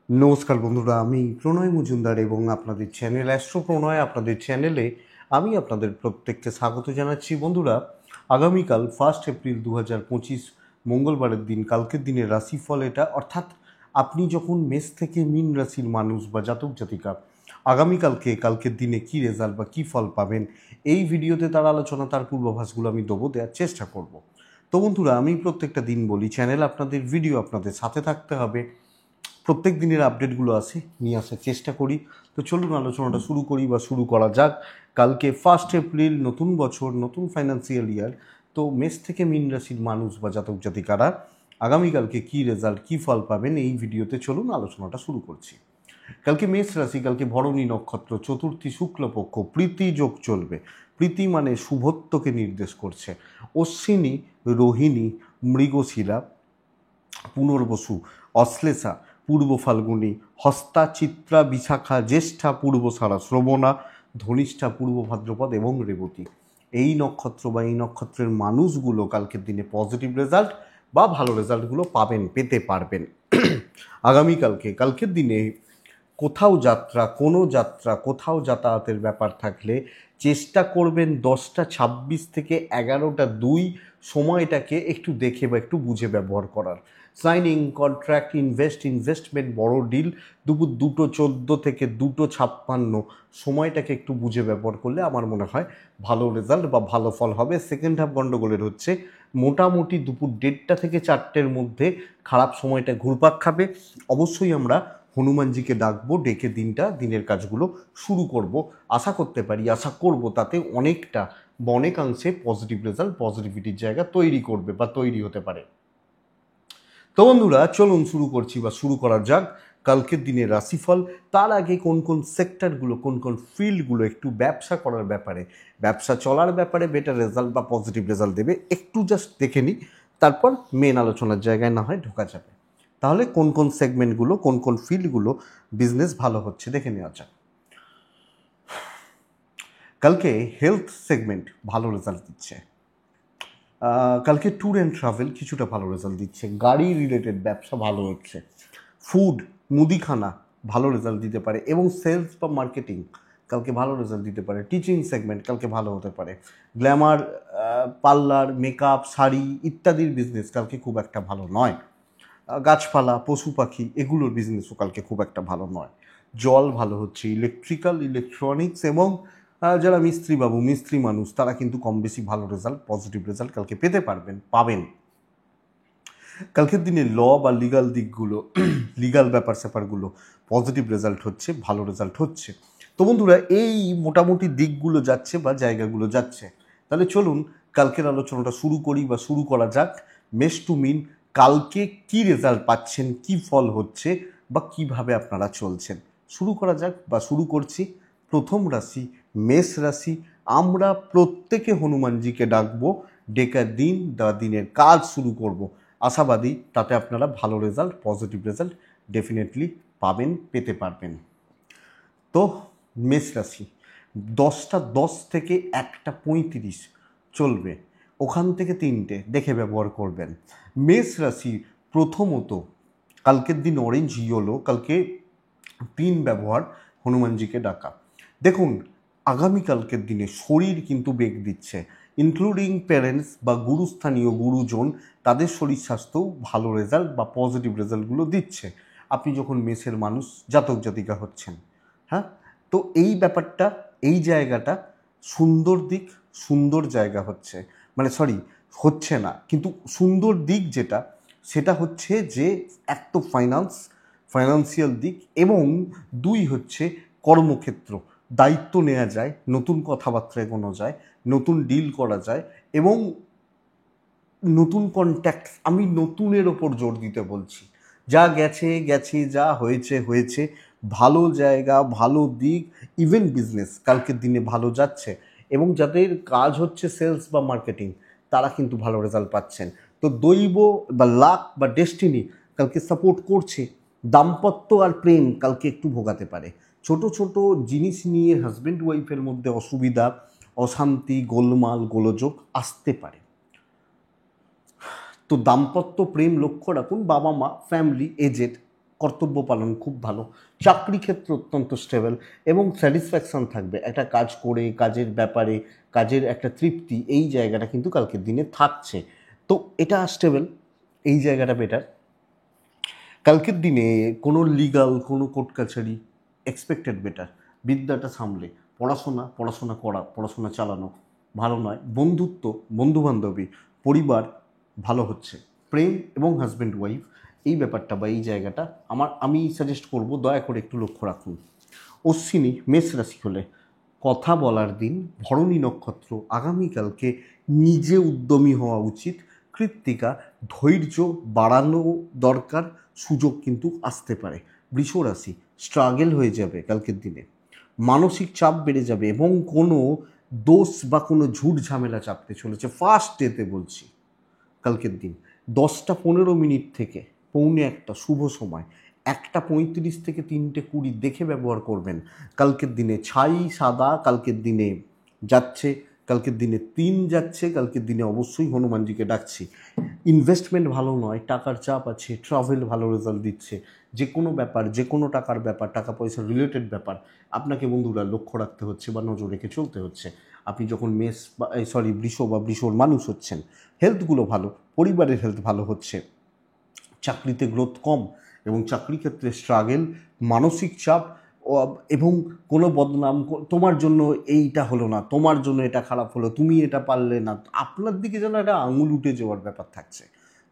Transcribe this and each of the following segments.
নমস্কার বন্ধুরা, আমি প্রণয় মজুমদার এবং আপনাদের চ্যানেল অ্যাস্ট্রো প্রণয় আপনাদের চ্যানেলে আমি আপনাদের প্রত্যেককে স্বাগত জানাচ্ছি। বন্ধুরা, আগামীকাল 1 এপ্রিল 2025 মঙ্গলবারের দিন, কালকের দিনের রাশিফল এটা, অর্থাৎ আপনি যখন মেষ থেকে মীন রাশির মানুষ বা জাতক জাতিকা কালকের দিনে কী রেজাল্ট বা কী ফল পাবেন, এই ভিডিওতে তার আলোচনা, তার পূর্বাভাসগুলো আমি দেওয়ার চেষ্টা করব। তো বন্ধুরা, আমি প্রত্যেকটা দিন বলি, চ্যানেল আপনাদের, ভিডিও আপনাদের সাথে থাকতে হবে, প্রত্যেক দিনের আপডেটগুলো নিয়ে আসার চেষ্টা করি। তো চলুন আলোচনাটা শুরু করি বা শুরু করা যাক। কালকে 1 এপ্রিল, নতুন বছর, নতুন ফাইন্যান্সিয়াল ইয়ার। তো মেষ থেকে মীন রাশির মানুষ বা জাতক জাতিকারা আগামীকালকে কী রেজাল্ট, কী ফল পাবেন, এই ভিডিওতে চলুন আলোচনাটা শুরু করছি। কালকে মেষ রাশি, কালকে ভরণী নক্ষত্র, চতুর্থী শুক্লপক্ষ, প্রীতি যোগ চলবে। প্রীতি মানে শুভত্বকে নির্দেশ করছে। অশ্বিনী, রোহিণী, মৃগশিরা, পুনর্বসু, অশ্লেষা, পূর্ব ফাল্গুনী, হস্তা, চিত্রা, বিশাখা, জ্যেষ্ঠা, পূর্বসারা, শ্রবণা, ধনিষ্ঠা, পূর্ব ভাদ্রপদ এবং রেবতী, এই নক্ষত্র বা এই নক্ষত্রের মানুষগুলো কালকের দিনে পজিটিভ রেজাল্ট বা ভালো রেজাল্টগুলো পেতে পারবেন। কালকের দিনে কোনো যাত্রা, কোথাও যাতায়াতের ব্যাপার থাকলে চেষ্টা করবেন 10টা 26 থেকে 11টা 2 সময়টাকে একটু দেখে বা একটু বুঝে ব্যবহার করার। সাইনিং, কন্ট্রাক্ট, ইনভেস্টমেন্ট, বড় ডিল দুপুর 2টো 14 থেকে 2টো 56 সময়টাকে একটু বুঝে ব্যবহার করলে আমার মনে হয় ভালো রেজাল্ট বা ভালো ফল হবে। সেকেন্ড হাফ গন্ডগোলের হচ্ছে মোটামুটি দুপুর 1:30 থেকে 4টের মধ্যে খারাপ সময়টা ঘুরপাক খাবে। অবশ্যই আমরা হনুমানজিকে ডাকবো, ডেকে দিনের কাজগুলো শুরু করব। আশা করব তাতে অনেকাংশে পজিটিভ রেজাল্ট, পজিটিভিটির জায়গা তৈরি করবে বা তৈরি হতে পারে। তো বন্ধুরা, চলুন শুরু করা যাক কালকের দিনের রাশিফল। তার আগে কোন কোন সেক্টরগুলো, কোন কোন ফিল্ডগুলো একটু ব্যবসা করার ব্যাপারে, ব্যবসা চলার ব্যাপারে বেটার রেজাল্ট বা পজিটিভ রেজাল্ট দেবে, একটু জাস্ট দেখে নিই, তারপর মেন আলোচনার জায়গায় না হয় ঢোকা যাবে। তাহলে কোন কোন সেগমেন্টগুলো, কোন কোন ফিল্ডগুলো বিজনেস ভালো হচ্ছে দেখে নেওয়া যাক। কালকে হেলথ সেগমেন্ট ভালো রেজাল্ট দিচ্ছে। কালকে ট্যুর অ্যান্ড ট্রাভেল কিছুটা ভালো রেজাল্ট দিচ্ছে। গাড়ি রিলেটেড ব্যবসা ভালো হচ্ছে। ফুড, মুদিখানা ভালো রেজাল্ট দিতে পারে এবং সেলস বা মার্কেটিং কালকে ভালো রেজাল্ট দিতে পারে। টিচিং সেগমেন্ট কালকে ভালো হতে পারে। গ্ল্যামার, পার্লার, মেকআপ, শাড়ি ইত্যাদির বিজনেস কালকে খুব একটা ভালো নয়। গাছপালা, পশু পাখি এগুলোর বিজনেসও কালকে খুব একটা ভালো নয়। জল ভালো হচ্ছে। ইলেকট্রনিক্স এবং যারা মিস্ত্রি মানুষ, তারা কিন্তু কম বেশি ভালো রেজাল্ট, পজিটিভ রেজাল্ট কালকে পাবেন। কালকের দিনে ল বা লিগাল দিকগুলো, লিগাল ব্যাপারগুলো পজিটিভ রেজাল্ট হচ্ছে, ভালো রেজাল্ট হচ্ছে। তো বন্ধুরা, এই মোটামুটি দিকগুলো যাচ্ছে বা জায়গাগুলো যাচ্ছে। তাহলে চলুন কালকের আলোচনাটা শুরু করা যাক। মেষ টু মিন কালকে কি রেজাল্ট পাচ্ছেন, কি ফল হচ্ছে বা কিভাবে আপনারা চলছেন, শুরু করছি। প্রথম রাশি মেষ রাশি। আমরা প্রত্যেকে হনুমানজিকে ডাকবো, দিনের কাজ শুরু করব। আশাবাদী তাতে আপনারা ভালো রেজাল্ট, পজিটিভ রেজাল্ট ডেফিনেটলি পেতে পারবেন। তো মেষ রাশি 10টা 10 থেকে 1টা 35 চলবে, ওখান থেকে 3টে দেখে ব্যবহার করবেন। মেষ রাশি প্রথমত কালকের দিন অরেঞ্জ ইয়েলো, কালকে 3 ব্যবহার, হনুমানজিকে ডাকা। দেখুন, আগামীকালকের দিনে শরীর কিন্তু বেগ দিচ্ছে, ইনক্লুডিং প্যারেন্টস বা গুরুস্থানীয় গুরুজন, তাদের শরীর স্বাস্থ্যও ভালো রেজাল্ট বা পজিটিভ রেজাল্টগুলো দিচ্ছে আপনি যখন মেষের মানুষ, জাতক জাতিকা হচ্ছেন। হ্যাঁ, তো এই ব্যাপারটা, এই জায়গাটা সুন্দর জায়গা হচ্ছে, হচ্ছে না, কিন্তু সুন্দর দিক যেটা, সেটা হচ্ছে যে এক তো ফাইন্যান্সিয়াল দিক, এবং 2 হচ্ছে কর্মক্ষেত্র, দায়িত্ব নেওয়া যায়, নতুন কথাবার্তা এগোনো যায়, নতুন ডিল করা যায় এবং নতুন কন্ট্যাক্ট। আমি নতুনের ওপর জোর দিতে বলছি। যা গেছে, যা হয়েছে। ভালো জায়গা, ভালো দিক, ইভেন বিজনেস কালকের দিনে ভালো যাচ্ছে, এবং যাদের কাজ হচ্ছে সেলস বা মার্কেটিং, তারা কিন্তু ভালো রেজাল্ট পাচ্ছেন। তো দৈব বা লাক বা ডেস্টিনি কালকে সাপোর্ট করছে। দাম্পত্য আর প্রেম কালকে একটু ভোগাতে পারে। ছোট ছোট জিনিস নিয়ে হাজব্যান্ড ওয়াইফের মধ্যে অসুবিধা, অশান্তি, গোলমাল, গোলযোগ আসতে পারে। তো দাম্পত্য প্রেম লক্ষ্য রাখুন। বাবা মা, ফ্যামিলি, এজেড, কর্তব্য পালন খুব ভালো, চাকরি ক্ষেত্র অত্যন্ত স্টেবল এবং স্যাটিসফ্যাকশন থাকবে একটা কাজ করে, কাজের ব্যাপারে কাজের একটা তৃপ্তি, এই জায়গাটা কিন্তু কালকের দিনে থাকছে। তো এটা স্টেবল, এই জায়গাটা বেটার। কালকের দিনে কোনো লিগাল কোনো কোর্ট কাছারি এক্সপেক্টেড বেটার। বিদ্যাটা সামলে পড়াশোনা করা, পড়াশোনা চালানো ভালো নয়। বন্ধুত্ব, বন্ধুবান্ধবী, পরিবার ভালো হচ্ছে। প্রেম এবং হাজব্যান্ড ওয়াইফ এই ব্যাপারটা বা এই জায়গাটা আমি সাজেস্ট করব দয়া করে একটু লক্ষ্য রাখুন। অশ্বিনী মেষ রাশি হলে কথা বলার দিন। ভরণী নক্ষত্র আগামীকালকে নিজে উদ্যমী হওয়া উচিত। কৃত্তিকা ধৈর্য বাড়ানো দরকার, সুযোগ কিন্তু আসতে পারে। বৃষ রাশি স্ট্রাগল হয়ে যাবে কালকের দিনে, মানসিক চাপ বেড়ে যাবে এবং কোনো দোষ বা কোনো ঝুট ঝামেলা চাপতে চলেছে ফার্স্ট ডেতে বলছি। কালকের দিন 10টা 15 মিনিট থেকে 1:45 শুভ সময়, 1:35 থেকে 3:20 দেখে ব্যবহার করবেন। কালকের দিনে ছাই সাদা, কালকের দিনে যাচ্ছে, কালকের দিনে 3 যাচ্ছে, কালকের দিনে অবশ্যই হনুমানজিকে ডাকছি। ইনভেস্টমেন্ট ভালো নয়, টাকার চাপ আছে, ট্রাভেল ভালো রেজাল্ট দিচ্ছে। যে কোনো ব্যাপার, যে কোনো টাকার ব্যাপার, টাকা পয়সা রিলেটেড ব্যাপার আপনাকে বন্ধুরা লক্ষ্য রাখতে হচ্ছে বা নজর রেখে চলতে হচ্ছে। আপনি যখন বৃষ বা বৃষর মানুষ হচ্ছেন, হেলথগুলো ভালো, পরিবারের হেলথ ভালো হচ্ছে। চাকরিতে গ্রোথ কম এবং চাকরি ক্ষেত্রে স্ট্রাগল, মানসিক চাপ এবং কোনো বদনাম, তোমার জন্য এইটা হলো না, তোমার জন্য এটা খারাপ হলো, তুমি এটা পারলে না, আপনার দিকে যেন একটা আঙুল উঠে যাওয়ার ব্যাপার থাকছে।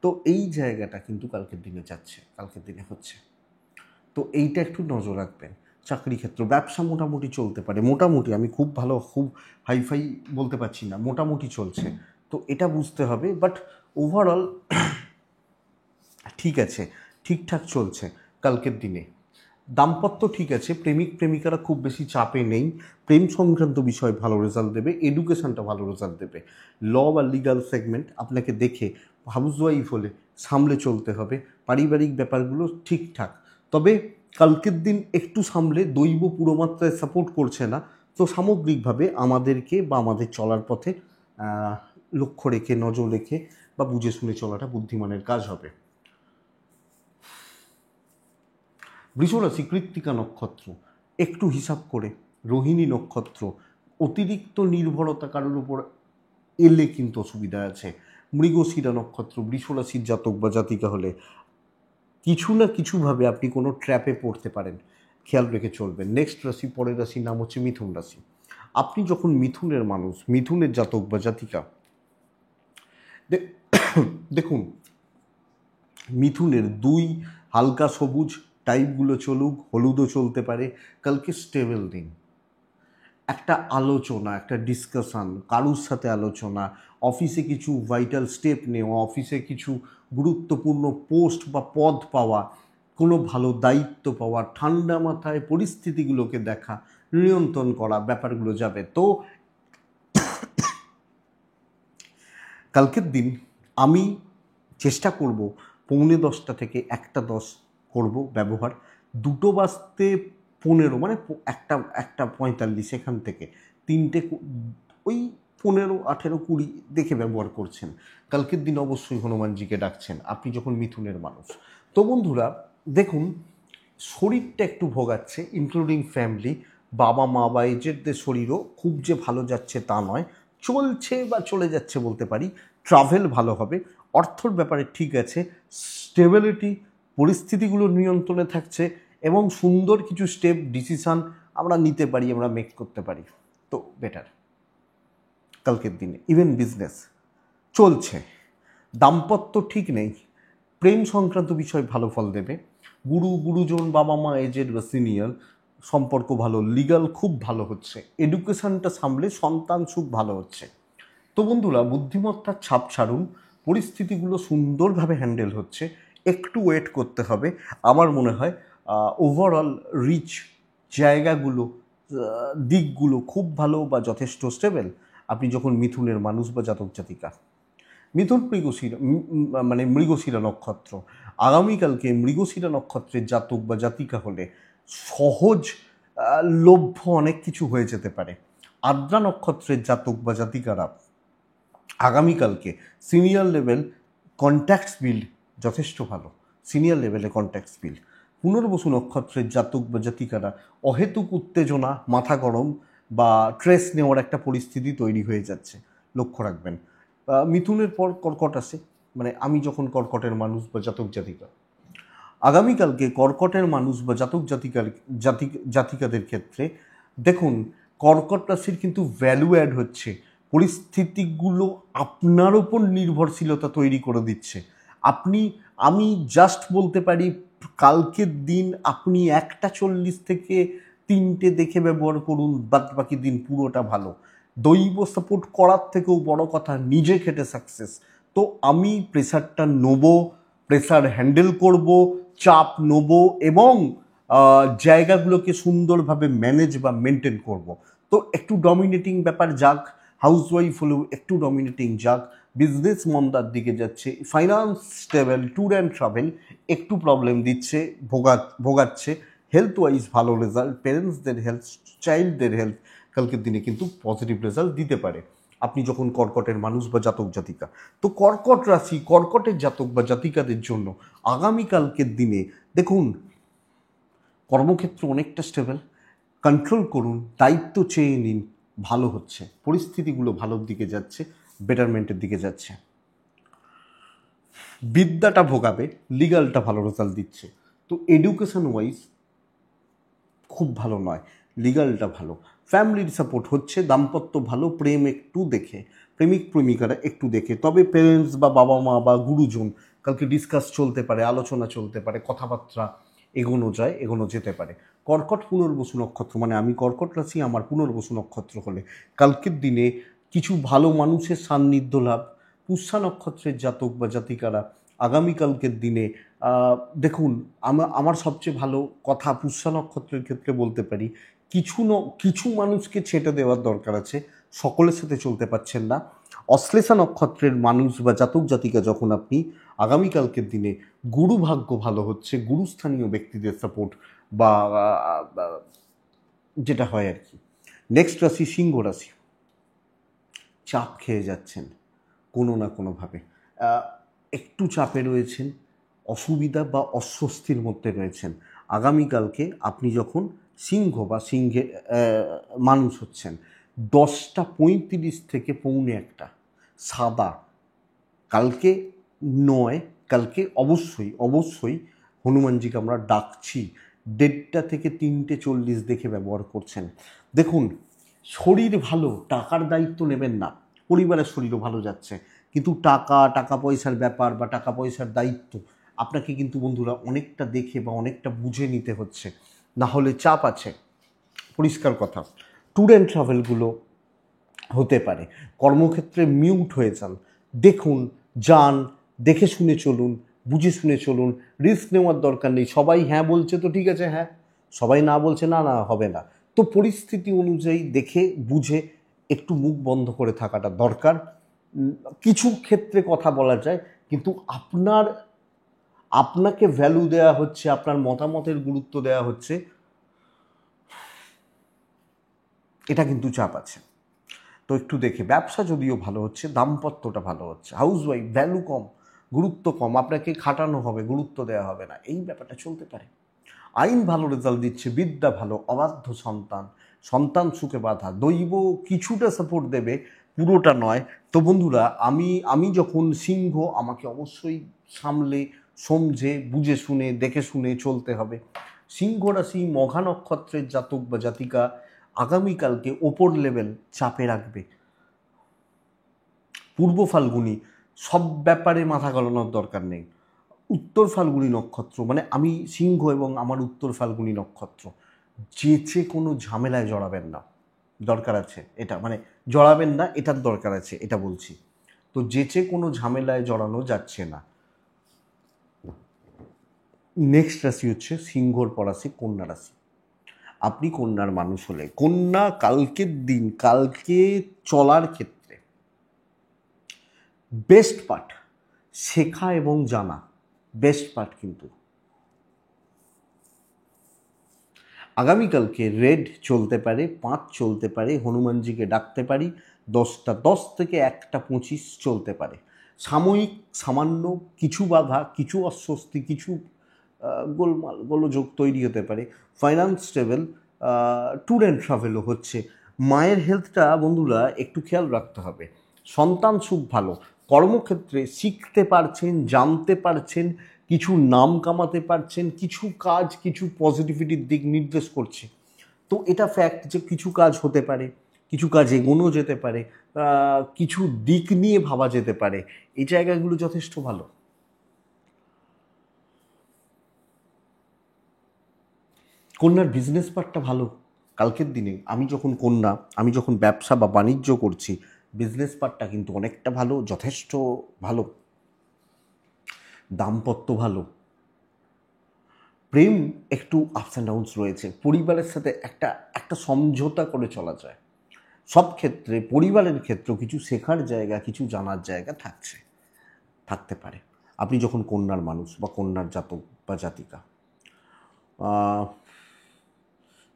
তো এই জায়গাটা কিন্তু কালকের দিনে যাচ্ছে, কালকের দিনে হচ্ছে। তো এইটা একটু নজর রাখবেন। চাকরি ক্ষেত্র, ব্যবসা মোটামুটি চলতে পারে, মোটামুটি, আমি খুব ভালো খুব হাইফাই বলতে পারছি না, মোটামুটি চলছে। তো এটা বুঝতে হবে, বাট ওভারঅল ঠিক আছে, ঠিকঠাক চলছে কালকের দিনে। দাম্পত্য ঠিক আছে, প্রেমিক প্রেমিকারা খুব বেশি চাপে নেই, প্রেম সংক্রান্ত বিষয় ভালো রেজাল্ট দেবে, এডুকেশনটা ভালো রেজাল্ট দেবে। ল বা লিগাল সেগমেন্ট আপনাকে দেখে হাউস ওয়াইফ হলে সামলে চলতে হবে, পারিবারিক ব্যাপারগুলো ঠিকঠাক। তবে কালকের দিন একটু সামলে, দৈব পুরোমাত্রায় সাপোর্ট করছে না, তো সামগ্রিকভাবে আমাদেরকে বা আমাদের চলার পথে লক্ষ্য রেখে, নজর রেখে বা বুঝে শুনে চলাটা বুদ্ধিমানের কাজ হবে। বৃষরাশি কৃত্তিকা নক্ষত্র একটু হিসাব করে, রোহিণী নক্ষত্র অতিরিক্ত নির্ভরতা কারোর উপর এলে কিন্তু অসুবিধা আছে। মৃগশিরা নক্ষত্র বৃষরাশির জাতক বা জাতিকা হলে কিছু না কিছুভাবে আপনি কোনো ট্র্যাপে পড়তে পারেন, খেয়াল রেখে চলবেন। নেক্সট রাশি, পরের রাশির নাম হচ্ছে মিথুন রাশি। আপনি যখন মিথুনের মানুষ, মিথুনের জাতক বা জাতিকা, দেখুন মিথুনের 2 হালকা সবুজ টাইপগুলো চলুক, হলুদও চলতে পারে, কালকে স্টেবল দিন। একটা আলোচনা, একটা ডিসকাশন, কারুর সাথে আলোচনা, অফিসে কিছু ভাইটাল স্টেপ নেওয়া, অফিসে কিছু গুরুত্বপূর্ণ পোস্ট বা পদ পাওয়া, কোনো ভালো দায়িত্ব পাওয়া, ঠান্ডা মাথায় পরিস্থিতিগুলোকে দেখা, নিয়ন্ত্রণ করা, ব্যাপারগুলো যাবে। তো কালকের দিন আমি চেষ্টা করব 9:45 থেকে 1:10 করব ব্যবহার, 2:15 মানে 1:45 এখান থেকে 3টে, ওই 15, 18, 20 দেখে ব্যবহার করছেন। কালকের দিন অবশ্যই হনুমানজিকে ডাকছেন আপনি যখন মিথুনের মানুষ। তো বন্ধুরা দেখুন, শরীরটা একটু ভোগাচ্ছে, ইনক্লুডিং ফ্যামিলি, বাবা মা বা এজেডদের শরীরও খুব যে ভালো যাচ্ছে তা নয়, চলছে বা চলে যাচ্ছে বলতে পারি। ট্রাভেল ভালো হবে, অর্থর ব্যাপারে ঠিক আছে, স্টেবিলিটি, পরিস্থিতিগুলো নিয়ন্ত্রণে থাকছে এবং সুন্দর কিছু স্টেপ ডিসিশান আমরা নিতে পারি, আমরা মেক করতে পারি। তো বেটার কালকের দিনে। ইভেন বিজনেস চলছে, দাম্পত্য ঠিক নেই, প্রেম সংক্রান্ত বিষয় ভালো ফল দেবে। গুরুজন, বাবা মা, এজেড বা সিনিয়র সম্পর্ক ভালো, লিগাল খুব ভালো হচ্ছে, এডুকেশনটা সামলে সন্তান সুখ ভালো হচ্ছে। তো বন্ধুরা বুদ্ধিমত্তার ছাপ ছাড়ুন, পরিস্থিতিগুলো সুন্দরভাবে হ্যান্ডেল হচ্ছে, একটু ওয়েট করতে হবে। আমার মনে হয় ওভারঅল রিচ জায়গাগুলো, দিকগুলো খুব ভালো বা যথেষ্ট স্টেবল। আপনি যখন মিথুনের মানুষ বা জাতক জাতিকা, মিথুন মৃগশিরা, মানে মৃগশিরা নক্ষত্র, আগামীকালকে মৃগশিরা নক্ষত্রের জাতক বা জাতিকা হলে সহজ লভ্য অনেক কিছু হয়ে যেতে পারে। আদ্রা নক্ষত্রের জাতক বা জাতিকারা আগামীকালকে সিনিয়র লেভেল কন্ট্যাক্টস বিল্ড যথেষ্ট ভালো, সিনিয়র লেভেলে কন্ট্যাক্টস বিল্ড। পুনর্বসু নক্ষত্রের জাতক বা জাতিকারা অহেতুক উত্তেজনা, মাথা গরম বা স্ট্রেস নেওয়ার একটা পরিস্থিতি তৈরি হয়ে যাচ্ছে, লক্ষ্য রাখবেন। মিথুনের পর কর্কট আসে, মানে আমি যখন কর্কটের মানুষ বা জাতক জাতিকা, আগামীকালকে কর্কটের মানুষ বা জাতিকাদের ক্ষেত্রে দেখুন, কর্কট রাশির কিন্তু ভ্যালু অ্যাড হচ্ছে, পরিস্থিতিগুলো আপনার ওপর নির্ভরশীলতা তৈরি করে দিচ্ছে। আমি জাস্ট বলতে পারি কালকের দিন আপনি 1:40 থেকে 3টে দেখে ব্যবহার করুন, বাদ বাকি দিন পুরোটা ভালো। দৈব সাপোর্ট করার থেকেও বড় কথা নিজে খেটে সাকসেস। তো আমি প্রেশারটা নেবো, প্রেশার হ্যান্ডেল করব, চাপ নেব এবং জায়গাগুলোকে সুন্দরভাবে ম্যানেজ বা মেনটেন করব। তো একটু ডমিনেটিং ব্যাপার যাক, হাউসওয়াইফ হলেও একটু ডমিনেটিং যাক, বিজনেস মন্দার দিকে যাচ্ছে, finance stable, tour and travel একটু প্রবলেম দিচ্ছে, ভোগাচ্ছে। হেলথ ওয়াইজ ভালো রেজাল্ট, প্যারেন্টসদের হেলথ, চাইল্ডদের হেলথ কালকের দিনে কিন্তু পজিটিভ রেজাল্ট দিতে পারে আপনি যখন কর্কটের মানুষ বা জাতক জাতিকা। তো কর্কট রাশি, কর্কটের জাতক বা জাতিকাদের জন্য আগামীকালকের দিনে দেখুন, কর্মক্ষেত্র অনেকটা স্টেবল, কন্ট্রোল করুন, দায়িত্ব চেয়ে নিন, ভালো হচ্ছে, পরিস্থিতিগুলো ভালোর দিকে যাচ্ছে, বেটারমেন্টের দিকে যাচ্ছে। বিদ্যাটা ভোগাবে, লিগালটা ভালো রেজাল্ট দিচ্ছে। তো এডুকেশন ওয়াইজ খুব ভালো নয়, লিগালটা ভালো, ফ্যামিলির সাপোর্ট হচ্ছে, দাম্পত্য ভালো, প্রেম একটু দেখে, প্রেমিক প্রেমিকারা একটু দেখে, তবে পেরেন্টস বা বাবা মা বা গুরুজন কালকে ডিসকাস চলতে পারে, আলোচনা চলতে পারে, কথাবার্তা এগোনো যেতে পারে। কর্কট পুনর্বসু নক্ষত্র, মানে আমি কর্কট রাশি, আমার পুনর্বসু নক্ষত্র হলে কালকের দিনে কিছু ভালো মানুষের সান্নিধ্য লাভ। পুষ্যা নক্ষত্রের জাতক বা জাতিকারা আগামীকালকের দিনে দেখুন, আমার সবচেয়ে ভালো কথা পুষ্যা নক্ষত্রের ক্ষেত্রে বলতে পারি, কিছু মানুষকে ছেটে দেওয়ার দরকার আছে, সকলের সাথে চলতে পারছেন না। অশ্লেষা নক্ষত্রের মানুষ বা জাতক জাতিকা যখন আপনি আগামীকালকের দিনে গুরু ভাগ্য ভালো হচ্ছে, গুরুস্থানীয় ব্যক্তিদের সাপোর্ট বা যেটা হয় আর কি। নেক্সট রাশি সিংহ রাশি, চাপ খেয়ে যাচ্ছেন কোনো না কোনোভাবে, একটু চাপে রয়েছেন, অসুবিধা বা অস্বস্তির মধ্যে রয়েছেন। আগামীকালকে আপনি যখন সিংহ বা সিংহে মানুষ হচ্ছেন, 10:35 থেকে 1:45 সাদা, কালকে নয়, কালকে অবশ্যই হনুমানজিকে আমরা ডাকছি, 1:30 থেকে 3:40 দেখে ব্যবহার করছেন। দেখুন, শরীর ভালো, টাকার দায়িত্ব নেবেন না, পরিবারের শরীরও ভালো যাচ্ছে, কিন্তু টাকা পয়সার ব্যাপার বা টাকা পয়সার দায়িত্ব আপনাকে কিন্তু বন্ধুরা অনেকটা দেখে বা অনেকটা বুঝে নিতে হচ্ছে, না হলে চাপ আছে, পরিষ্কার কথা। ট্যুর অ্যান্ড ট্রাভেলগুলো হতে পারে, কর্মক্ষেত্রে মিউট হয়ে যান, দেখুন, যান, দেখে শুনে চলুন, বুঝে শুনে চলুন, রিস্ক নেওয়ার দরকার নেই। সবাই হ্যাঁ বলছে তো ঠিক আছে হ্যাঁ, সবাই না বলছে না না হবে না, তো পরিস্থিতি অনুযায়ী দেখে বুঝে একটু মুখ বন্ধ করে থাকাটা দরকার। কিছু ক্ষেত্রে কথা বলা যায়, কিন্তু আপনাকে ভ্যালু দেওয়া হচ্ছে, আপনার মতামতের গুরুত্ব দেওয়া হচ্ছে, এটা কিন্তু চাপ আছে। তো একটু দেখে, ব্যবসা যদিও ভালো হচ্ছে, দাম্পত্যটা ভালো হচ্ছে, হাউসওয়াইফ ভ্যালু কম, গুরুত্ব কম, আপনাকে খাটানো হবে, গুরুত্ব দেওয়া হবে না, এই ব্যাপারটা চলতে পারে। আইন ভালো রেজাল্ট দিচ্ছে, বিদ্যা ভালো, অবাধ্য সন্তান সুখে বাধা, দৈব কিছুটা সাপোর্ট দেবে, পুরোটা নয়। তো বন্ধুরা, আমি যখন সিংহ, আমাকে অবশ্যই সামলে সমঝে বুঝে শুনে দেখে শুনে চলতে হবে। সিংহ রাশি মঘা নক্ষত্রের জাতক বা জাতিকা আগামীকালকে ওপর লেভেল চাপে রাখবে। পূর্ব ফাল্গুনি, সব ব্যাপারে মাথা গলানোর দরকার নেই। উত্তর ফাল্গুনি নক্ষত্র, মানে আমি সিংহ এবং আমার উত্তর ফাল্গুনি নক্ষত্র, যেচে কোনো ঝামেলায় জড়াবেন না, দরকার আছে এটা, মানে জড়াবেন না এটার দরকার আছে এটা বলছি। তো যেচে কোনো ঝামেলায় জড়ানো যাচ্ছে না। নেক্সট রাশি হচ্ছে সিংহর পর রাশি কন্যা রাশি। আপনি কন্যার মানুষ হলে, কন্যা কালকের দিন, কালকে চলার ক্ষেত্রে বেস্ট পার্ট শেখা এবং জানা, বেস্ট পার্ট। কিন্তু আগামীকালকে রেড চলতে পারে, 5 চলতে পারে, হনুমানজিকে ডাকতে পারি, 10 থেকে 1:25 চলতে পারে। সাময়িক সামান্য কিছু বাধা, কিছু অস্বস্তি, কিছু গোলমাল গোলযোগ তৈরি হতে পারে। ফাইন্যান্স স্টেবল, ট্যুর অ্যান্ড ট্রাভেলও হচ্ছে। মায়ের হেলথটা বন্ধুরা একটু খেয়াল রাখতে হবে। সন্তান সুখ ভালো, কর্মক্ষেত্রে শিখতে পারছেন, জানতে পারছেন, কিছু নাম কামাতে পারছেন, কিছু কাজ কিছু পজিটিভিটির দিক নির্দেশ করছে। তো এটা ফ্যাক্ট যে কিছু কাজ হতে পারে, কিছু কাজ এগোনো যেতে পারে, কিছু দিক নিয়ে ভাবা যেতে পারে। এই জায়গাগুলো যথেষ্ট ভালো। কন্যার বিজনেস পার্টটা ভালো কালকের দিনে। আমি যখন ব্যবসা বা বাণিজ্য করছি, বিজনেস পার্টটা কিন্তু অনেকটা ভালো, যথেষ্ট ভালো। দাম্পত্য ভালো, প্রেম একটু আপস অ্যান্ড ডাউনস রয়েছে, পরিবারের সাথে একটা একটা সমঝোতা করে চলা যায়। সব ক্ষেত্রে পরিবারের ক্ষেত্রেও কিছু শেখার জায়গা, কিছু জানার জায়গা থাকতে পারে। আপনি যখন কন্যার মানুষ বা কন্যার জাতক বা জাতিকা,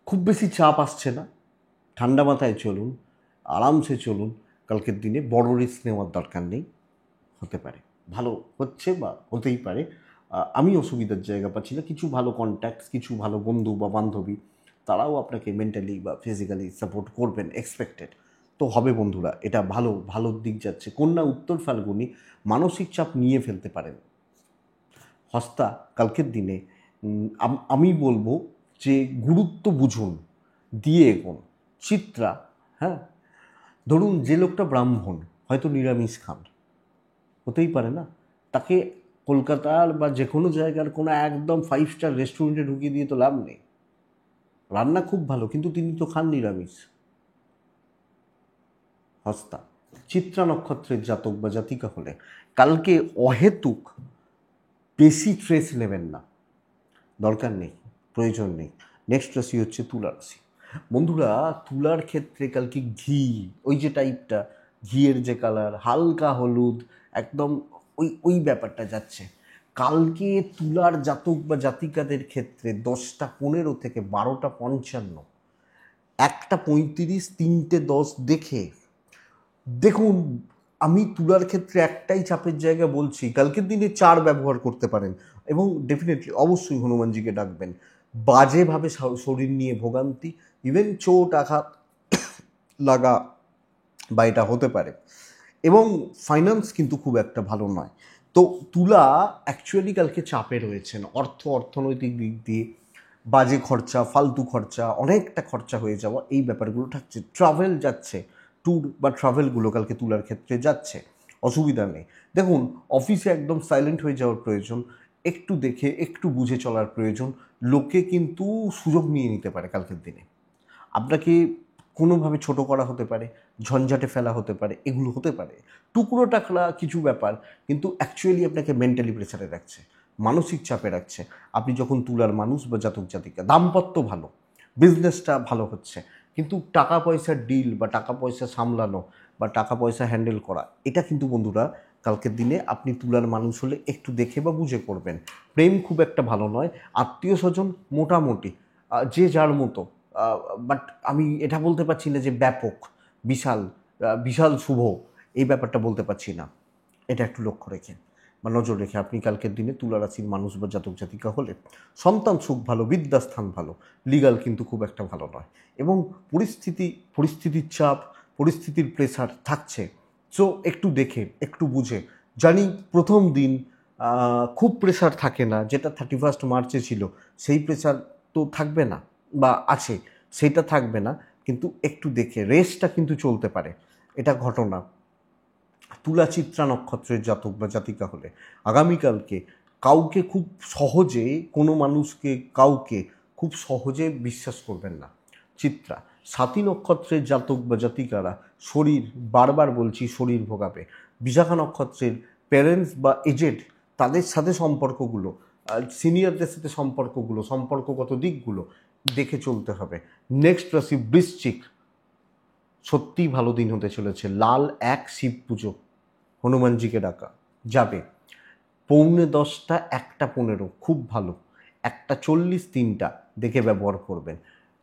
খুব বেশি চাপ আসছে না, ঠান্ডা মাথায় চলুন, আরামসে চলুন। কালকের দিনে বড় রিস্ক নেওয়ার দরকার নেই, হতে পারে ভালো হচ্ছে বা হতেই পারে। আমি অসুবিধার জায়গা পাচ্ছি না। কিছু ভালো কন্ট্যাক্টস, কিছু ভালো বন্ধু বা বান্ধবী, তারাও আপনাকে মেন্টালি বা ফিজিক্যালি সাপোর্ট করবেন, এক্সপেক্টেড। তো হবে বন্ধুরা, এটা ভালোর দিক যাচ্ছে। কন্যা উত্তর ফাল্গুনি, মানসিক চাপ নিয়ে ফেলতে পারেন। হস্তা কালকের দিনে আমি বলবো যে গুরুত্ব বুঝুন, দিয়ে এগোন। চিত্রা, হ্যাঁ, ধরুন যে লোকটা ব্রাহ্মণ, হয়তো নিরামিষ খান, হতেই পারে না, তাকে কলকাতার বা যে কোনো জায়গার কোনো একদম 5 স্টার রেস্টুরেন্টে ঢুকিয়ে দিয়ে তো লাভ নেই। রান্না খুব ভালো, কিন্তু তিনি তো খান নিরামিষ। হস্তা চিত্রা নক্ষত্রের জাতক বা জাতিকা হলে কালকে অহেতুক বেশি স্ট্রেস নেবেন না, দরকার নেই, প্রয়োজন নেই। নেক্সট রাশি হচ্ছে তুলা রাশি। বন্ধুরা, তুলার ক্ষেত্রে কালকে ঘি, ওই যে টাইপটা, ঘিয়ের যে কালার, হালকা হলুদ, একদম ওই ব্যাপারটা যাচ্ছে। কালকে তুলার জাতক বা জাতিকাদের ক্ষেত্রে 10টা 15 থেকে 12টা 55, 1টা 35, 3টে 10 দেখে দেখুন। আমি তুলার ক্ষেত্রে একটাই চাপের জায়গা বলছি, কালকের দিনে 4 ব্যবহার করতে পারেন, এবং ডেফিনেটলি অবশ্যই হনুমানজিকে ডাকবেন। বাজেভাবে শরীর নিয়ে ভোগান্তি, ইভেন চোট আঘাত লাগা বা এটা হতে পারে, এবং ফাইন্যান্স কিন্তু খুব একটা ভালো নয়। তো তুলা অ্যাকচুয়ালি কালকে চাপে রয়েছেন, অর্থনৈতিক দিক দিয়ে বাজে খরচা, ফালতু খরচা, অনেকটা খরচা হয়ে যাওয়া, এই ব্যাপারগুলো থাকছে। ট্রাভেল যাচ্ছে, ট্যুর বা ট্রাভেলগুলো কালকে তুলার ক্ষেত্রে যাচ্ছে, অসুবিধা নেই। দেখুন, অফিসে একদম সাইলেন্ট হয়ে যাওয়ার প্রয়োজন, একটু দেখে একটু বুঝে চলার প্রয়োজন। লোকে কিন্তু সুযোগ নিয়ে নিতে পারে কালকের দিনে, আপনাকে কোনোভাবে ছোট করা হতে পারে, ঝঞ্ঝাটে ফেলা হতে পারে, এগুলো হতে পারে। টুকরো টাকরা কিছু ব্যাপার, কিন্তু অ্যাকচুয়ালি আপনাকে মেন্টালি প্রেসারে রাখছে, মানসিক চাপে রাখছে। আপনি যখন তুলার মানুষ বা জাতক জাতিকা, দাম্পত্য ভালো, বিজনেসটা ভালো হচ্ছে, কিন্তু টাকা পয়সার ডিল বা টাকা পয়সা সামলানো বা টাকা পয়সা হ্যান্ডেল করা, এটা কিন্তু বন্ধুরা কালকের দিনে আপনি তুলার মানুষ হলে একটু দেখে বা বুঝে করবেন। প্রেম খুব একটা ভালো নয়, আত্মীয় স্বজন মোটামুটি, যে যার মতো, বাট আমি এটা বলতে পারছি না যে ব্যাপক, বিশাল, বিশাল শুভ, এই ব্যাপারটা বলতে পারছি না। এটা একটু লক্ষ্য রেখে বা নজর রেখে আপনি কালকের দিনে তুলা রাশির মানুষ বা জাতক জাতিকা হলে সন্তান সুখ ভালো, বিদ্যাস্থান ভালো, লিগাল কিন্তু খুব একটা ভালো নয়, এবং পরিস্থিতির চাপ, পরিস্থিতির প্রেসার থাকছে। সো একটু দেখে একটু বুঝে, জানি প্রথম দিন খুব প্রেসার থাকে না, যেটা 31 মার্চে ছিল সেই প্রেসার তো থাকবে না, বা আছে সেটা থাকবে না, কিন্তু একটু দেখে রেসটা কিন্তু চলতে পারে, এটা ঘটনা। তুলা চিত্রা নক্ষত্রের জাতক বা জাতিকা হলে আগামীকালকে কাউকে খুব সহজে, কোনো মানুষকে কাউকে খুব সহজে বিশ্বাস করবেন না। চিত্রা সাতী নক্ষত্রের জাতক বা জাতিকারা শরীর, বারবার বলছি, শরীর ভোগাবে। বিশাখা নক্ষত্রের প্যারেন্টস বা এজেড, তাদের সাথে সম্পর্কগুলো, সিনিয়রদের সাথে সম্পর্কগত দিকগুলো দেখে চলতে হবে। নেক্সট রাশি বৃশ্চিক, সত্যিই ভালো দিন হতে চলেছে। লাল 1 শিব পুজো, হনুমানজিকে ডাকা যাবে। 9:45, 1টা 15 খুব ভালো, 1টা 40, 3টা দেখে ব্যবহার করবেন।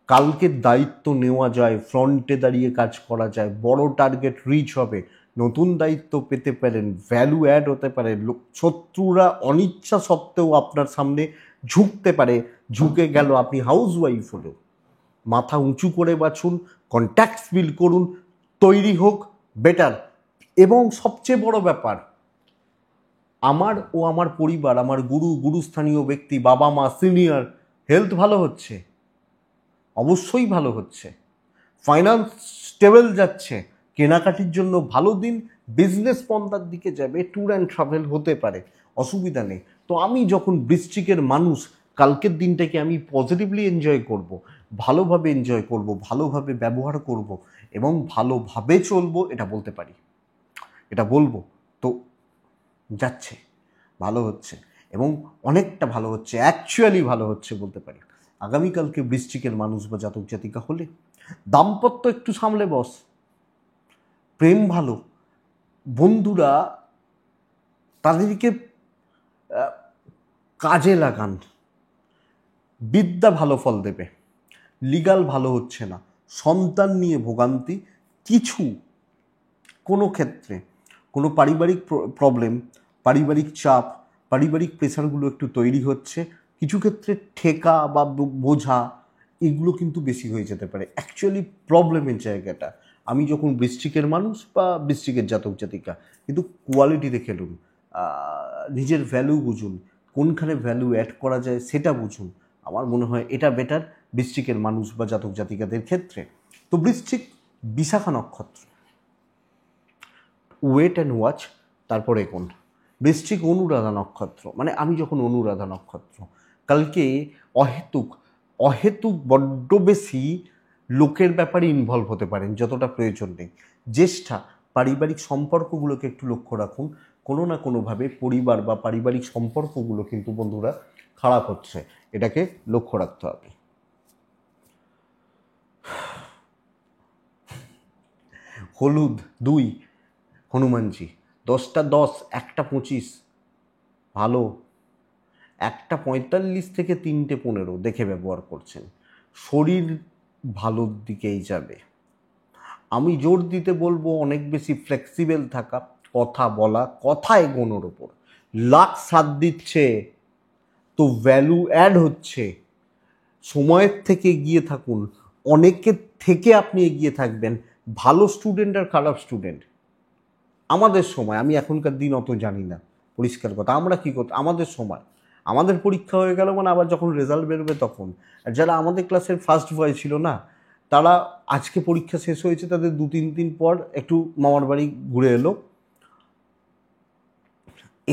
কালকে দায়িত্ব নেওয়া যায়, ফ্রন্টে দাঁড়িয়ে কাজ করা যায়, বড় টার্গেট রিচ হবে, নতুন দায়িত্ব পেতে পারেন, ভ্যালু অ্যাড হতে পারে, শত্রুরা অনিচ্ছা সত্ত্বেও আপনার সামনে ঝুঁকতে পারে, ঝুঁকে গেল, আপনি হাউস ওয়াইফ হলো, মাথা উঁচু করে বাছুন, কন্ট্যাক্টস বিল্ড করুন, তৈরি হোক বেটার। এবং সবচেয়ে বড় ব্যাপার, আমার ও আমার পরিবার, আমার গুরুস্থানীয় ব্যক্তি, বাবা মা, সিনিয়র, হেলথ ভালো হচ্ছে, অবশ্যই ভালো হচ্ছে, ফাইন্যান্স স্টেবল যাচ্ছে, কেনাকাটির জন্য ভালো দিন, বিজনেস পন্থার দিকে যাবে, ট্যুর অ্যান্ড ট্রাভেল হতে পারে, অসুবিধা নেই। তো আমি যখন বৃশ্চিকের মানুষ, কালকের দিনটাকে আমি পজিটিভলি এনজয় করব, ভালোভাবে এনজয় করব, ভালোভাবে ব্যবহার করব এবং ভালোভাবে চলবো, এটা বলতে পারি, এটা বলবো। তো যাচ্ছে, ভালো হচ্ছে এবং অনেকটা ভালো হচ্ছে, অ্যাকচুয়ালি ভালো হচ্ছে বলতে পারি। আগামীকালকে বৃশ্চিকের মানুষ বা জাতক জাতিকা হলে দাম্পত্য একটু সামলে বস, প্রেম ভালো, বন্ধুরা তাদেরকে কাজে লাগান, বিদ্যা ভালো ফল দেবে, লিগাল ভালো হচ্ছে না, সন্তান নিয়ে ভোগান্তি, কিছু কোনো ক্ষেত্রে কোনো পারিবারিক প্রবলেম, পারিবারিক চাপ, পারিবারিক প্রেশারগুলো একটু তৈরি হচ্ছে, কিছু ক্ষেত্রে ঠেকা বা বোঝা এগুলো কিন্তু বেশি হয়ে যেতে পারে। অ্যাকচুয়ালি প্রবলেমের জায়গাটা, আমি যখন বৃশ্চিকের মানুষ বা বৃশ্চিকের জাতক জাতিকা, কিন্তু কোয়ালিটিতে খেলুন, নিজের ভ্যালু বুঝুন, কোনখানে ভ্যালু অ্যাড করা যায় সেটা বুঝুন। আমার মনে হয় এটা বেটার বৃশ্চিকের মানুষ বা জাতক জাতিকাদের ক্ষেত্রে। তো বৃশ্চিক বিশাখা নক্ষত্র, ওয়েট অ্যান্ড ওয়াচ, তারপরে কোন বৃশ্চিক অনুরাধা নক্ষত্র, মানে আমি যখন অনুরাধা নক্ষত্র, কালকে অহেতুক অহেতুক বড্ড বেশি লোকের ব্যাপারে ইনভলভ হতে পারেন যতটা প্রয়োজন নেই। জ্যেষ্ঠা, পারিবারিক সম্পর্কগুলোকে একটু লক্ষ্য রাখুন, কোনো না কোনোভাবে পরিবার বা পারিবারিক সম্পর্কগুলো কিন্তু বন্ধুরা খারাপ হচ্ছে, এটাকে লক্ষ্য রাখতে হবে। হলুদ 2, হনুমানজি 10টা 10, 1টা 25, ভালো, 1টা 45 থেকে 3টে 15 দেখে ব্যবহার করছেন, শরীর ভালোর দিকেই যাবে। আমি জোর দিতে বলবো অনেক বেশি ফ্লেক্সিবল থাকা, কথা বলা, কথা এগোনোর ওপর, লাক সাথ দিচ্ছে তো ভ্যালু অ্যাড হচ্ছে, সময়ের থেকে এগিয়ে থাকুন, অনেকের থেকে আপনি এগিয়ে থাকবেন, ভালো স্টুডেন্ট আর খারাপ স্টুডেন্ট আমাদের সময়, আমি এখনকার দিন অত জানি না, পরিষ্কার কথা, আমরা কী করতাম আমাদের সময়, আমাদের পরীক্ষা হয়ে গেল মানে আবার যখন রেজাল্ট বেরোবে তখন, আর যারা আমাদের ক্লাসের ফার্স্ট বয় ছিল না, তারা আজকে পরীক্ষা শেষ হয়েছে, তাদের 2-3 দিন পর একটু মামার বাড়ি ঘুরে এলো,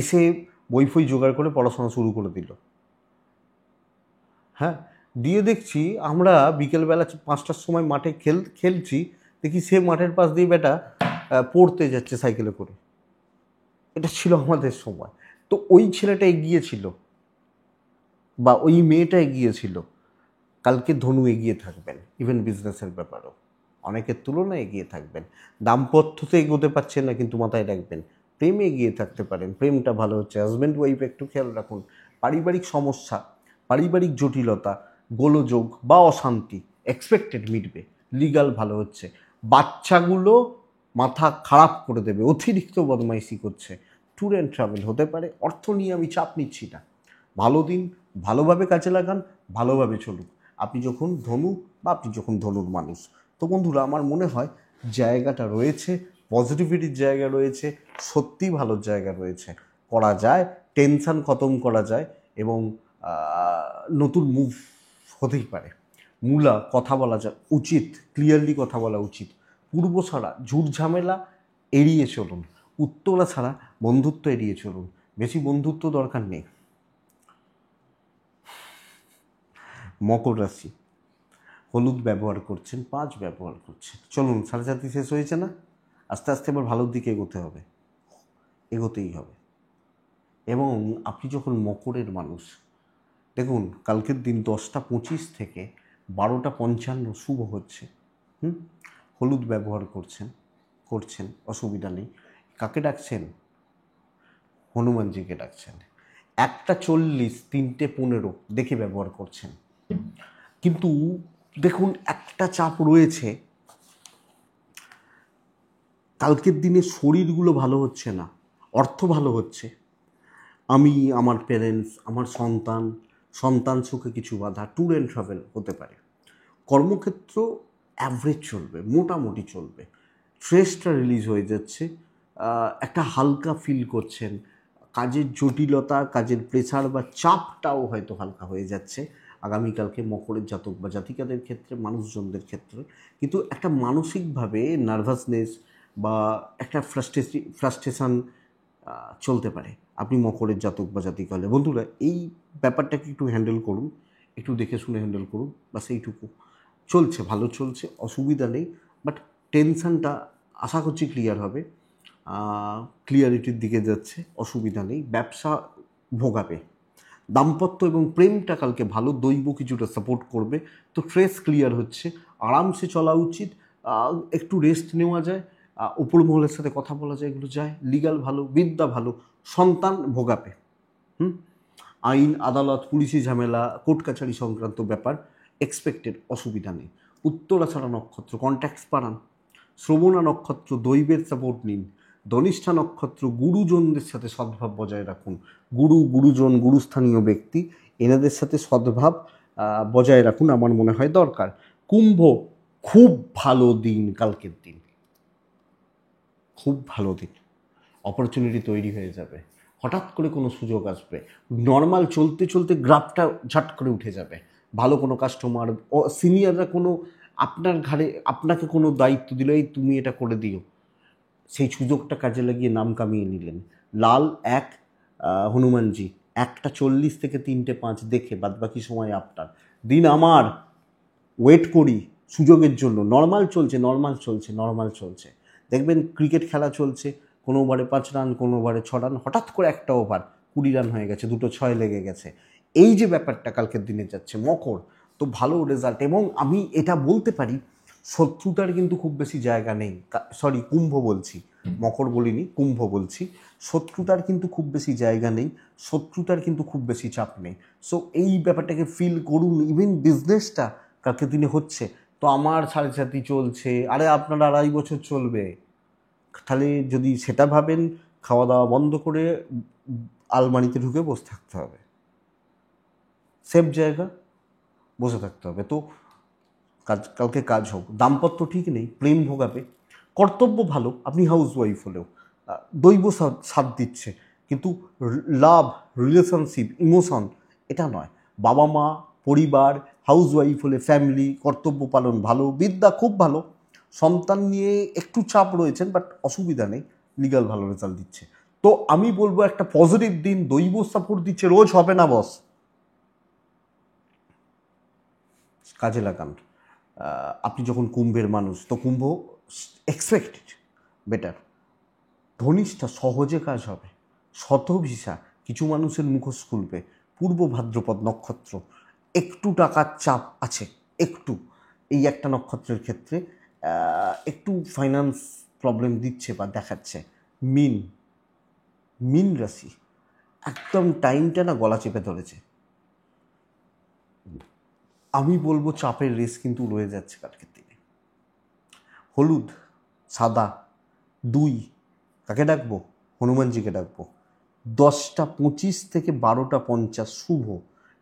এসে বই ফই জোগাড় করে পড়াশোনা শুরু করে দিল। হ্যাঁ, দিয়ে দেখছি আমরা বিকেলবেলা 5টার সময় মাঠে খেলছি, দেখি সে মাঠের পাশ দিয়ে বেটা পড়তে যাচ্ছে সাইকেলে করে। এটা ছিল আমাদের সময়। তো ওই ছেলেটা এগিয়ে ছিল বা ওই মেয়েটা এগিয়ে ছিল, কালকে ধনু এগিয়ে থাকবেন, ইভেন বিজনেসের ব্যাপারেও অনেকের তুলনায় এগিয়ে থাকবেন। দাম্পত্যতে এগোতে পারছেন না, কিন্তু মাথায় রাখবেন প্রেমে এগিয়ে থাকতে পারেন, প্রেমটা ভালো হচ্ছে, হাজব্যান্ড ওয়াইফ একটু খেয়াল রাখুন, পারিবারিক সমস্যা, পারিবারিক জটিলতা, গোলযোগ বা অশান্তি এক্সপেক্টেড মিটবে, লিগাল ভালো হচ্ছে, বাচ্চাগুলো মাথা খারাপ করে দেবে, অতিরিক্ত বদমাইশি করছে, ট্যুর অ্যান্ড ট্রাভেল হতে পারে, অর্থ নিয়ে আমি চাপ নিচ্ছি না, ভালো দিন, ভালোভাবে কাজে লাগান, ভালোভাবে চলুন। আপনি যখন ধনু বা আপনি যখন ধনুর মানুষ, তো বন্ধুরা আমার মনে হয় জায়গাটা রয়েছে, পজিটিভিটির জায়গা রয়েছে, সত্যি ভালো জায়গা রয়েছে, করা যায়, টেনশন খতম করা যায় এবং নতুন মুভ হতেই পারে। মূলা কথা বলা যায় উচিত, ক্লিয়ারলি কথা বলা উচিত, পূর্ব ছাড়া ঝুট ঝামেলা এড়িয়ে চলুন, উত্তরা ছাড়া বন্ধুত্ব এড়িয়ে চলুন, বেশি বন্ধুত্ব দরকার নেই। মকর রাশি, হলুদ ব্যবহার করছেন, 5 ব্যবহার করছেন, চলুন 4:30 শেষ হয়েছে না, আস্তে আস্তে এবার ভালোর দিকে এগোতে হবে, এগোতেই হবে। এবং আপনি যখন মকরের মানুষ, দেখুন কালকের দিন 10টা 25 থেকে 12টা 55 শুভ হচ্ছে, হলুদ ব্যবহার করছেন অসুবিধা নেই। কাকে ডাকছেন? হনুমানজিকে ডাকছেন। 1টা 40, 3টে 15 দেখে ব্যবহার করছেন, কিন্তু দেখুন একটা চাপ রয়েছে, কালকের দিনে শরীরগুলো ভালো হচ্ছে না, অর্থ ভালো হচ্ছে, আমি, আমার প্যারেন্টস, আমার সন্তান, সন্তান সুখে কিছু বাধা, ট্যুর অ্যান্ড ট্রাভেল হতে পারে। কর্মক্ষেত্র অ্যাভারেজ চলবে, মোটামুটি চলবে, স্ট্রেসটা রিলিজ হয়ে যাচ্ছে, একটা হালকা ফিল করছেন, কাজের জটিলতা, কাজের প্রেসার বা চাপটাও হয়তো হালকা হয়ে যাচ্ছে আগামীকালকে মকরের জাতক বা জাতিকাদের ক্ষেত্রে, মানুষজনদের ক্ষেত্রে। কিন্তু একটা মানসিকভাবে নার্ভাসনেস বা একটা ফ্রাস্ট্রেশন চলতে পারে আপনি মকরের জাতক বা জাতিকা হলে। বন্ধুরা, এই ব্যাপারটাকে একটু হ্যান্ডেল করুন, একটু দেখে শুনে হ্যান্ডেল করুন, বাস এইটুকু। চলছে, ভালো চলছে, অসুবিধা নেই, বাট টেনশানটা আশা করছি ক্লিয়ার হবে, ক্লিয়ারিটির দিকে যাচ্ছে, অসুবিধা নেই। ব্যবসা ভোগাবে, দাম্পত্য এবং প্রেমটা কালকে ভালো, দৈব কিছুটা সাপোর্ট করবে। তো ট্রেস ক্লিয়ার হচ্ছে, আরামসে চলা উচিত, একটু রেস্ট নেওয়া যায়, উপর মহলের সাথে কথা বলা যায়, এগুলো যায়। লিগাল ভালো, বিদ্যা ভালো, সন্তান ভোগাবে। আইন আদালত পুলিশি ঝামেলা কোর্ট কাছারি সংক্রান্ত ব্যাপার এক্সপেক্টেড, অসুবিধা নেই। উত্তরাছাড়া নক্ষত্র কন্ট্যাক্টস বাড়ান, শ্রবণা নক্ষত্র দৈবের সাপোর্ট নিন, ধনিষ্ঠা নক্ষত্র গুরুজনদের সাথে সদ্ভাব বজায় রাখুন। গুরুজন, গুরুস্থানীয় ব্যক্তি, এনাদের সাথে সদ্ভাব বজায় রাখুন, আমার মনে হয় দরকার। কুম্ভ, খুব ভালো দিন কালকের দিন, খুব ভালো দিন, অপরচুনিটি তৈরি হয়ে যাবে, হঠাৎ করে কোনো সুযোগ আসবে, নর্মাল চলতে চলতে গ্রাফটা ঝাট করে উঠে যাবে, ভালো কোনো কাস্টমার, সিনিয়ররা কোনো আপনার ঘাড়ে আপনাকে কোনো দায়িত্ব দিল, এই তুমি এটা করে দিও, সেই সুযোগটা কাজে লাগিয়ে নাম কামিয়ে নিলেন। লাল এক, হনুমানজি 1:40 থেকে 3:05 দেখে বাদবাকি সময় আপনার। দিন আমার, ওয়েট করি সুযোগের জন্য, নর্মাল চলছে। দেখবেন ক্রিকেট খেলা চলছে, কোনো ওভারে 5 রান, কোনো ওভারে 6 রান, হঠাৎ করে একটা ওভার 20 রান হয়ে গেছে, 2 6 লেগে গেছে। এই যে ব্যাপারটা কালকের দিনে যাচ্ছে মকর, তো ভালো রেজাল্ট। এবং আমি এটা বলতে পারি, শত্রুতার কিন্তু খুব বেশি জায়গা নেই, সরি কুম্ভ বলছি, মকর বলিনি, কুম্ভ বলছি। শত্রুতার কিন্তু খুব বেশি জায়গা নেই, শত্রুতার কিন্তু খুব বেশি চাপ নেই। সো এই ব্যাপারটাকে ফিল করুন। ইভেন বিজনেসটা কালকের দিনে হচ্ছে, তো আমার 7.5 চলছে, আরে আপনার 2.5 বছর চলবে। তাহলে যদি সেটা ভাবেন, খাওয়া দাওয়া বন্ধ করে আলমারিতে ঢুকে বসে থাকতে হবে, সেফ জায়গা, বসে থাকতে হবে। তো কালকে কাজ হোক, দাম্পত্য ঠিক নেই, প্রেম ভোগাবে, কর্তব্য ভালো, আপনি হাউস ওয়াইফ হলেও দৈব সাথ দিচ্ছে, কিন্তু লাভ, রিলেশনশিপ, ইমোশন এটা নয়। বাবা মা, পরিবার, হাউস ওয়াইফ হলে ফ্যামিলি, কর্তব্য পালন ভালো, বিদ্যা খুব ভালো, সন্তান নিয়ে একটু চাপ রয়েছেন, বাট অসুবিধা নেই, লিগাল ভালো রেজাল্ট দিচ্ছে। তো আমি বলবো একটা পজিটিভ দিন, দৈব সাপোর্ট দিচ্ছে, রোজ হবে না বস, কাজে লাগান। আপনি যখন কুম্ভের মানুষ, তো কুম্ভ এক্সপেক্টেড বেটার। ধনিষ্ঠা সহজে কাজ হবে, শতভিসা কিছু মানুষের মুখোশ খুলবে, পূর্ব ভাদ্রপদ নক্ষত্র একটু টাকার চাপ আছে, একটু, এই একটা নক্ষত্রের ক্ষেত্রে একটু ফাইন্যান্স প্রবলেম দিচ্ছে বা দেখাচ্ছে। মিন, মিন রাশি একদম টাইমটা না গলা চেপে ধরেছে, আমি বলবো চাপের রেস কিন্তু রয়ে যাচ্ছে কালকের দিনে। হলুদ, সাদা, 2, কাকে ডাকবো? হনুমানজিকে ডাকবো। 10:25 থেকে 12:50 শুভ,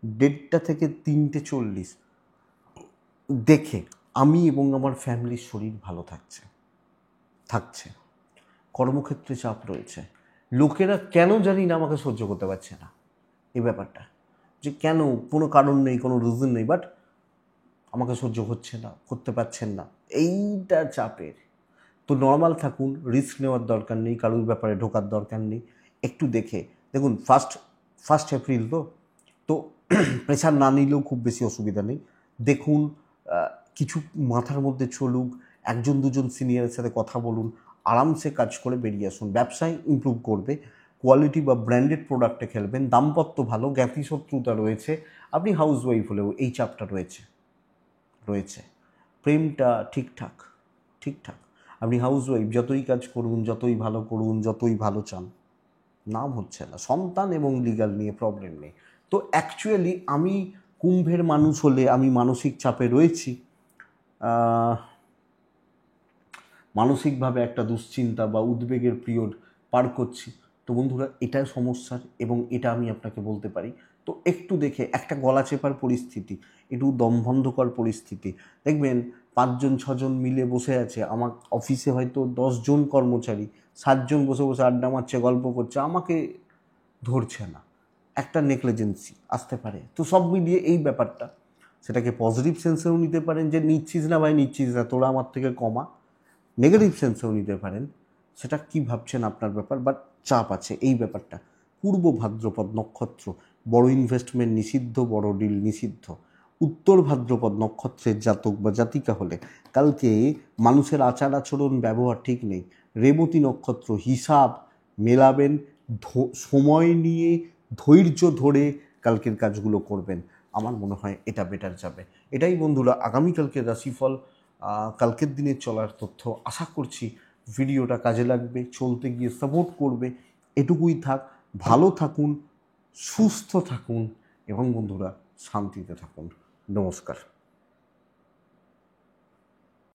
1:30 থেকে 3:40 দেখে আমি এবং আমার ফ্যামিলির শরীর ভালো থাকছে। কর্মক্ষেত্রে চাপ রয়েছে, লোকেরা কেন জানি না আমাকে সহ্য করতে পারছে না, এই ব্যাপারটা যে কেন, কোনো কারণ নেই, কোনো রিজন নেই, বাট আমাকে সহ্য হচ্ছে না, করতে পারছেন না, এইটা চাপের। তো নর্মাল থাকুন, রিস্ক নেওয়ার দরকার নেই, কারোর ব্যাপারে ঢোকার দরকার নেই, একটু দেখে দেখুন। ফার্স্ট এপ্রিল তো তো প্রেশার না নিলেও খুব বেশি অসুবিধা নেই। দেখুন, কিছু মাথার মধ্যে চলুক, 1-2জন সিনিয়রের সাথে কথা বলুন, আরামসে কাজ করে বেরিয়ে আসুন। ব্যবসায় ইমপ্রুভ করবে, কোয়ালিটি বা ব্র্যান্ডেড প্রোডাক্টে খেলবেন, দাম্পত্য ভালো, জ্ঞাতি শত্রুতা রয়েছে, আপনি হাউস ওয়াইফ হলেও এই চাপটা রয়েছে। প্রেমটা ঠিকঠাক, আপনি হাউস ওয়াইফ, যতই কাজ করুন, যতই ভালো করুন, যতই ভালো চান, নাম হচ্ছে না। সন্তান এবং লিগাল নিয়ে প্রবলেম নেই। তো অ্যাকচুয়ালি আমি কুম্ভের মানুষ হলে আমি মানসিক চাপে রয়েছি, মানসিকভাবে একটা দুশ্চিন্তা বা উদ্বেগের পিরিয়ড পার করছি। তো বন্ধুরা, এটা সমস্যার, এবং এটা আমি আপনাকে বলতে পারি। তো একটু দেখে একটা গলা চেপার পরিস্থিতি, একটু দমবন্ধকর পরিস্থিতি, দেখবেন 5জন 6জন মিলে বসে আছে, আমার অফিসে হয়তো 10জন কর্মচারী, 7জন বসে বসে আড্ডা মারছে, গল্প করছে, আমাকে ধরছে না, একটা নেগলিজেন্সি আসতে পারে। তো সব মিলিয়ে এই ব্যাপারটা, সেটাকে পজিটিভ সেন্সেও নিতে পারেন যে নিচ্ছিস না ভাই, নিচ্ছিস না, তোরা আমার থেকে কমা। নেগেটিভ সেন্সেও নিতে পারেন, সেটা কি ভাবছেন আপনার ব্যাপার, বাট চাপ আছে এই ব্যাপারটা। পূর্ব ভাদ্রপদ নক্ষত্র, বড় ইনভেস্টমেন্ট নিষিদ্ধ, বড় ডিল নিষিদ্ধ। উত্তর ভাদ্রপদ নক্ষত্রের জাতক বা জাতিকা হলে কালকে মানুষের আচার আচরণ ব্যবহার ঠিক নেই। রেবতী নক্ষত্র, হিসাব মেলাবেন, সময় নিয়ে ধৈর্য ধরে কালকের কাজগুলো করবেন, আমার মনে হয় এটা বেটার যাবে। এটাই বন্ধুরা আগামীকালকের রাশিফল, কালকের দিনের চলার তথ্য। আশা করছি ভিডিওটা কাজে লাগবে, চলতে গিয়ে সাপোর্ট করবে। এটুকুই থাক, ভালো থাকুন, সুস্থ থাকুন এবং বন্ধুরা শান্তিতে থাকুন। নমস্কার।